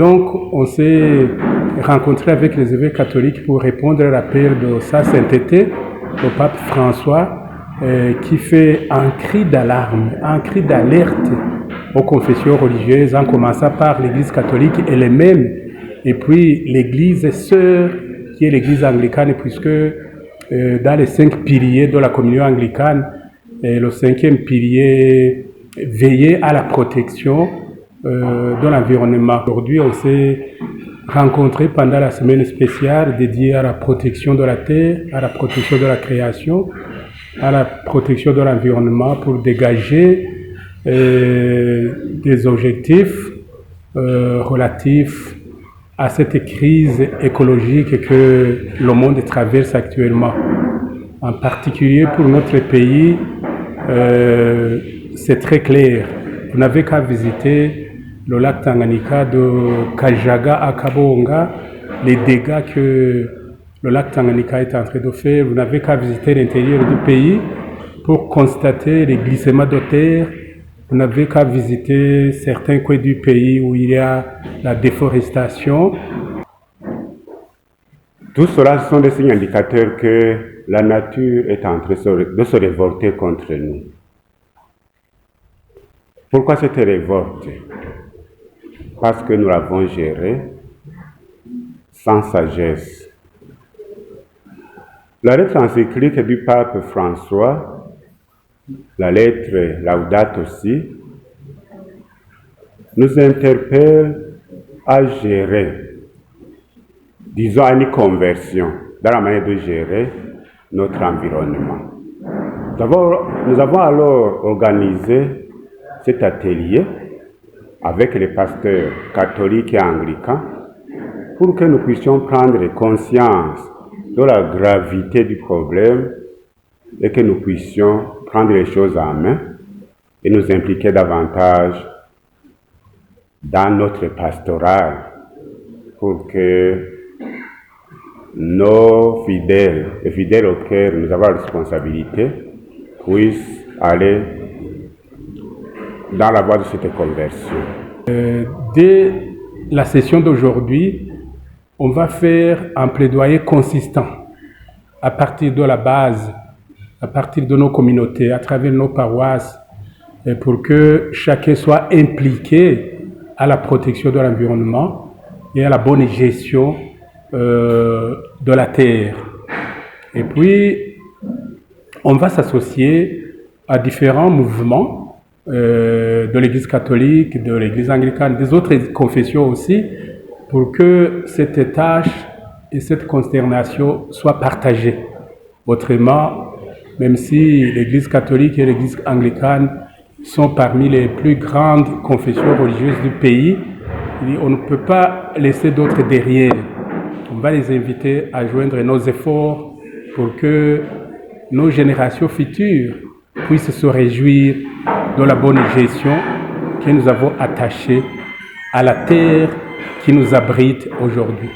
donc, on s'est rencontré avec les évêques catholiques pour répondre à l'appel de sa sainteté, au pape François, qui fait un cri d'alarme, un cri d'alerte aux confessions religieuses, en commençant par l'Église catholique elle-même, et puis l'Église sœur, qui est l'Église anglicane, puisque dans les 5 piliers de la communion anglicane, le 5e pilier, veiller à la protection de l'environnement. Aujourd'hui, on s'est rencontrés pendant la semaine spéciale dédiée à la protection de la terre, à la protection de la création, à la protection de l'environnement pour dégager des objectifs relatifs à cette crise écologique que le monde traverse actuellement. En particulier pour notre pays, c'est très clair. Vous n'avez qu'à visiter le lac Tanganyika de Kajaga à Kabonga, les dégâts que le lac Tanganyika est en train de faire. Vous n'avez qu'à visiter l'intérieur du pays pour constater les glissements de terre. Vous n'avez qu'à visiter certains coins du pays où il y a la déforestation. Tout cela sont des signes indicateurs que la nature est en train de se révolter contre nous. Pourquoi cette révolte? Parce que nous l'avons gérée sans sagesse. La lettre encyclique du pape François, la lettre Laudato Si, nous interpelle à gérer, disons à une conversion dans la manière de gérer notre environnement. Nous avons alors organisé cet atelier avec les pasteurs catholiques et anglicans pour que nous puissions prendre conscience de la gravité du problème et que nous puissions prendre les choses en main et nous impliquer davantage dans notre pastoral pour que nos fidèles, les fidèles auxquels nous avons la responsabilité, puissent aller dans la voie de cette conversion. Dès la session d'aujourd'hui, on va faire un plaidoyer consistant à partir de la base, à partir de nos communautés, à travers nos paroisses, pour que chacun soit impliqué à la protection de l'environnement et à la bonne gestion de la terre. Et puis, on va s'associer à différents mouvements de l'Église catholique, de l'Église anglicane, des autres confessions aussi, pour que cette tâche et cette consternation soient partagées. Autrement, même si l'Église catholique et l'Église anglicane sont parmi les plus grandes confessions religieuses du pays, on ne peut pas laisser d'autres derrière. On va les inviter à joindre nos efforts pour que nos générations futures puissent se réjouir de la bonne gestion que nous avons attachée à la terre qui nous abrite aujourd'hui.